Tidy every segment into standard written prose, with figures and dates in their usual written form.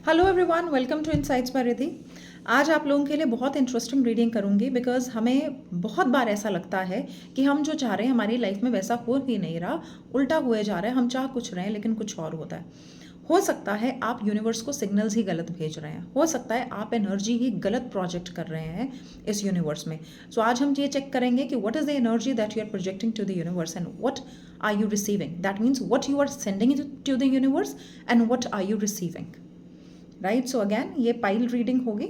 Hello everyone, welcome to Insights by Riddhi. आज आप लोगों के लिए बहुत इंटरेस्टिंग रीडिंग करूंगी बिकॉज हमें बहुत बार ऐसा लगता है कि हम जो चाह रहे हैं हमारी लाइफ में वैसा हो ही नहीं रहा, उल्टा हुए जा रहा है। हम चाह कुछ रहे हैं लेकिन कुछ और होता है। हो सकता है आप यूनिवर्स को सिग्नल्स ही गलत भेज रहे हैं, हो सकता है आप एनर्जी ही गलत प्रोजेक्ट कर रहे हैं इस यूनिवर्स में। सो आज हम ये चेक करेंगे कि what is the energy that you are projecting to the universe and what are you receiving. That means what you are sending to the universe and what are you receiving. Right, so again ये pile reading होगी।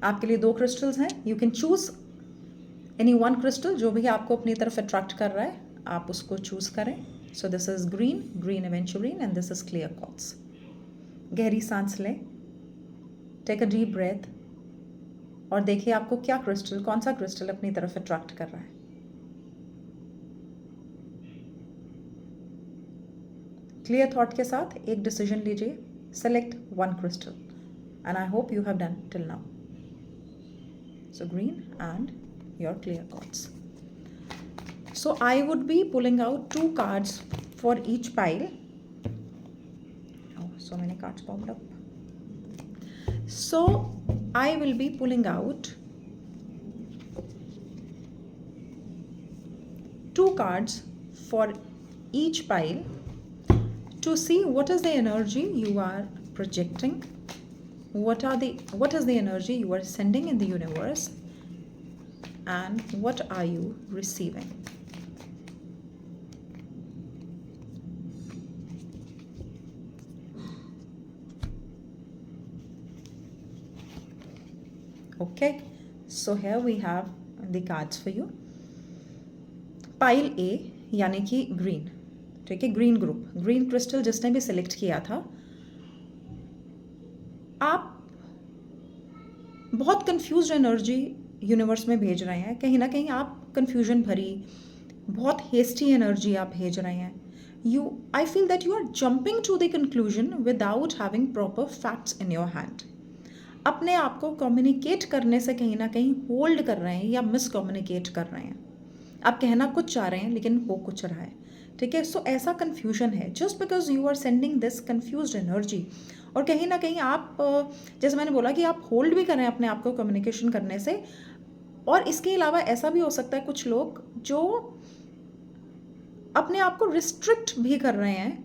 आपके लिए 2 crystals हैं। You can choose any one crystal, जो भी आपको अपनी तरफ अट्रैक्ट कर रहा है आप उसको चूज करें। So this is green aventurine and this is clear quartz. गहरी सांस लें, टेक अ डीप ब्रेथ और देखिए आपको क्या क्रिस्टल, कौन सा क्रिस्टल अपनी तरफ अट्रैक्ट कर रहा है। क्लियर थॉट के साथ एक डिसीजन लीजिए, select one crystal and I hope you have done till now. So green and your clear quartz. So I would be pulling out 2 cards for each pile. Oh, so many cards popped up. So I will be pulling out 2 cards for each pile to see what is the energy you are projecting, what is the energy you are sending in the universe, and what are you receiving. Okay, so here we have the cards for you. Pile A यानी कि green, ठीक है, green group, green crystal जिसने भी select किया था, आप बहुत कंफ्यूज एनर्जी यूनिवर्स में भेज रहे हैं। कहीं ना कहीं आप कंफ्यूजन भरी, बहुत हेस्टी एनर्जी आप भेज रहे हैं। I feel that you are jumping to the conclusion without having proper facts in your hand. अपने आप को कम्युनिकेट करने से कहीं ना कहीं होल्ड कर रहे हैं या मिस कम्युनिकेट कर रहे हैं। आप कहना कुछ चाह रहे हैं लेकिन हो कुछ रहा है, ठीक है। सो ऐसा कन्फ्यूजन है just because you are sending this confused energy. और कहीं ना कहीं आप, जैसे मैंने बोला कि आप होल्ड भी करें अपने आप को कम्युनिकेशन करने से। और इसके अलावा ऐसा भी हो सकता है कुछ लोग जो अपने आप को रिस्ट्रिक्ट भी कर रहे हैं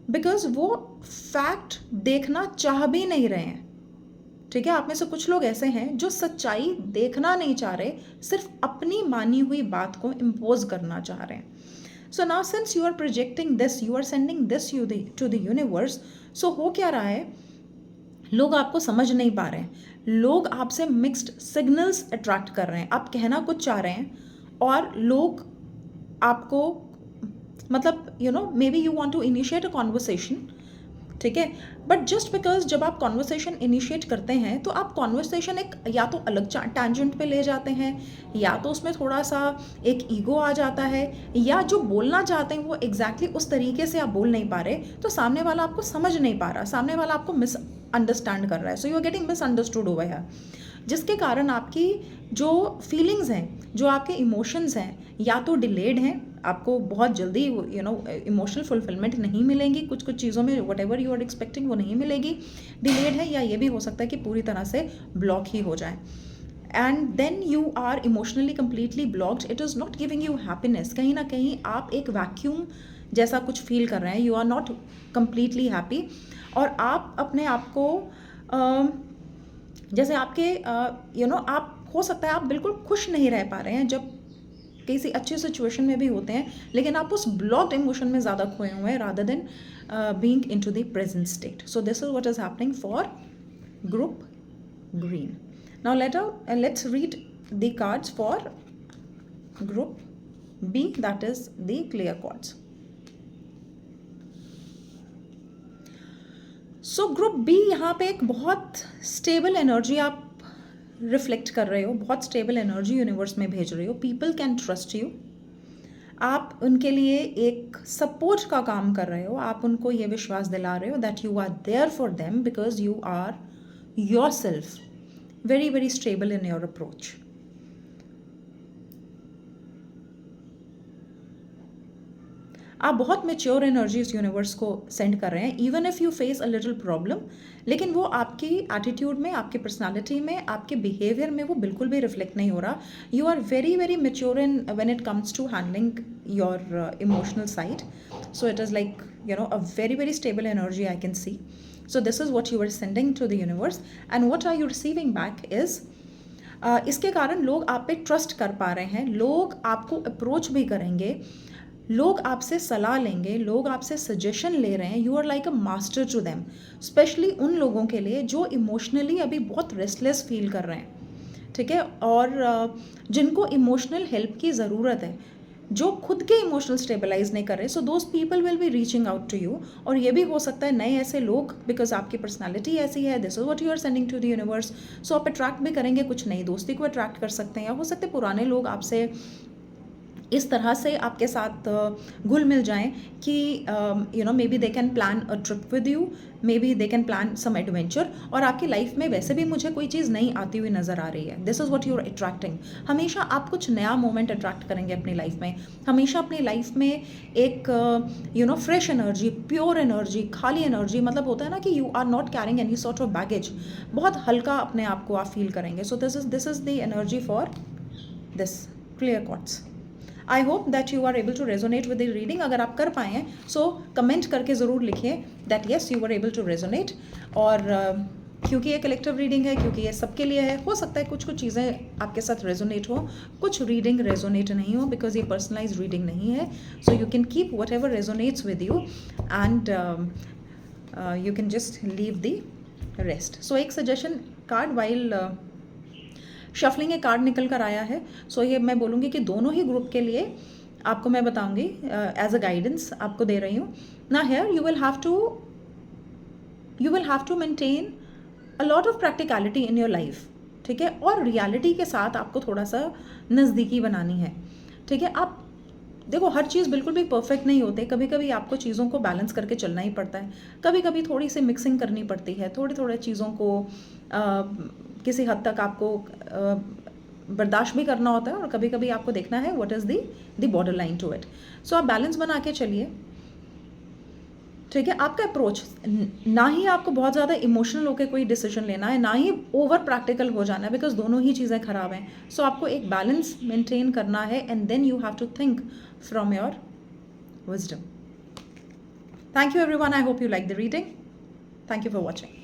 बिकॉज वो फैक्ट देखना चाह भी नहीं रहे हैं, ठीक है। आप में से कुछ लोग ऐसे हैं जो सच्चाई देखना नहीं चाह रहे, सिर्फ अपनी मानी हुई बात को इम्पोज करना चाह रहे हैं। So now since you are projecting this, you are sending this to the universe, so हो क्या रहा है, लोग आपको समझ नहीं पा रहे हैं, लोग आपसे मिक्स्ड सिग्नल्स अट्रैक्ट कर रहे हैं। आप कहना कुछ चाह रहे हैं और लोग आपको, मतलब maybe you want to initiate a conversation, ठीक है, बट जस्ट बिकॉज जब आप कॉन्वर्सेशन इनिशिएट करते हैं तो आप कॉन्वर्सेशन एक या तो अलग टैंजेंट पे ले जाते हैं, या तो उसमें थोड़ा सा एक ईगो आ जाता है, या जो बोलना चाहते हैं वो एग्जैक्टली उस तरीके से आप बोल नहीं पा रहे, तो सामने वाला आपको समझ नहीं पा रहा, सामने वाला आपको मिस अंडरस्टैंड कर रहा है। So you are getting misunderstood over here, जिसके कारण आपकी जो फीलिंग्स हैं, जो आपके इमोशंस हैं, या तो डिलेड हैं, आपको बहुत जल्दी इमोशनल फुलफिलमेंट नहीं मिलेंगी, कुछ कुछ चीज़ों में whatever you are expecting वो नहीं मिलेगी, डिलेड है, या ये भी हो सकता है कि पूरी तरह से ब्लॉक ही हो जाए। And then you are emotionally completely blocked, it is not giving you happiness. कहीं ना कहीं आप एक वैक्यूम जैसा कुछ फील कर रहे हैं, you are not completely happy. और आप अपने आप को जैसे आपके आप, हो सकता है आप बिल्कुल खुश नहीं रह पा रहे हैं जब किसी अच्छे सिचुएशन में भी होते हैं, लेकिन आप उस ब्लॉक्ड इमोशन में ज़्यादा खोए हुए हैं rather than being into the present state. So this is what is happening for group green. Now let's read the cards for group B, that is the clear cards. So group B, यहाँ पे एक बहुत stable energy आप reflect कर रहे हो, बहुत stable energy universe में भेज रहे हो। पीपल कैन ट्रस्ट यू, आप उनके लिए एक सपोर्ट का काम कर रहे हो, आप उनको ये विश्वास दिला रहे हो that you are there for them because you are yourself very very stable in your approach. आप बहुत मेच्योर एनर्जी इस यूनिवर्स को सेंड कर रहे हैं, even if you face a little problem, लेकिन वो आपकी एटीट्यूड में, आपकी पर्सनालिटी में, आपके बिहेवियर में वो बिल्कुल भी रिफ्लेक्ट नहीं हो रहा. You are very very mature in when it comes to handling your emotional side. So it is like, a very very stable energy I can see. So this is what you are sending to the universe, and what are you receiving back is इसके कारण लोग आप पे trust कर पा रहे हैं, लोग आपको अप्रोच भी करेंगे, लोग आपसे सलाह लेंगे, लोग आपसे सजेशन ले रहे हैं. You are like a master to them, specially उन लोगों के लिए जो इमोशनली अभी बहुत रेस्टलेस फील कर रहे हैं, ठीक है, और जिनको इमोशनल हेल्प की ज़रूरत है, जो खुद के इमोशनल स्टेबलाइज नहीं कर रहे. So those people will be reaching out to you. और ये भी हो सकता है नए ऐसे लोग, बिकॉज आपकी पर्सनालिटी ऐसी है, this is what you are sending to the universe. So आप अट्रैक्ट भी करेंगे, कुछ नई दोस्ती को अट्रैक्ट कर सकते हैं, या हो सकते हैं पुराने लोग आपसे इस तरह से आपके साथ घुल मिल जाएं कि maybe they can plan a trip with you, maybe they can plan some adventure. और आपकी लाइफ में वैसे भी मुझे कोई चीज़ नई आती हुई नज़र आ रही है. This is what you are attracting. हमेशा आप कुछ नया मोमेंट अट्रैक्ट करेंगे अपनी लाइफ में. हमेशा अपनी लाइफ में एक फ्रेश एनर्जी, प्योर एनर्जी, खाली एनर्जी, मतलब होता है ना कि you are not carrying any sort of baggage. बहुत हल्का अपने आप को आप फील करेंगे. So this is the energy for this clear cards. I hope that you are able to resonate with the reading. अगर आप कर पाए हैं सो कमेंट करके ज़रूर लिखिए that yes you are able to resonate. और क्योंकि ये कलेक्टिव रीडिंग है, क्योंकि ये सबके लिए है, हो सकता है कुछ कुछ चीज़ें आपके साथ रेजोनेट हो, कुछ रीडिंग रेजोनेट नहीं हो, बिकॉज ये पर्सनलाइज रीडिंग नहीं है. So you can keep whatever resonates with you, and you can just leave the rest. So एक सजेशन कार्ड वाइल शफलिंग एक कार्ड निकल कर आया है. सो ये मैं बोलूँगी कि दोनों ही ग्रुप के लिए आपको मैं बताऊँगी एज अ गाइडेंस आपको दे रही हूँ ना. Here you will have to maintain a lot of practicality in your life, ठीक है, और रियलिटी के साथ आपको थोड़ा सा नज़दीकी बनानी है, ठीक है. आप देखो, हर चीज़ बिल्कुल भी परफेक्ट नहीं होते, कभी कभी आपको चीज़ों को बैलेंस करके चलना ही पड़ता है, कभी कभी थोड़ी सी मिक्सिंग करनी पड़ती है, थोड़े चीज़ों को किसी हद तक आपको बर्दाश्त भी करना होता है, और कभी कभी आपको देखना है what is the border line to it. So आप बैलेंस बना के चलिए, ठीक है. आपका अप्रोच ना ही आपको बहुत ज़्यादा इमोशनल होकर कोई डिसीजन लेना है, ना ही ओवर प्रैक्टिकल हो जाना है, बिकॉज दोनों ही चीज़ें ख़राब हैं. सो आपको एक बैलेंस मेंटेन करना है, and then you have to think from your wisdom. Thank you everyone. I hope you like the reading. Thank you for watching.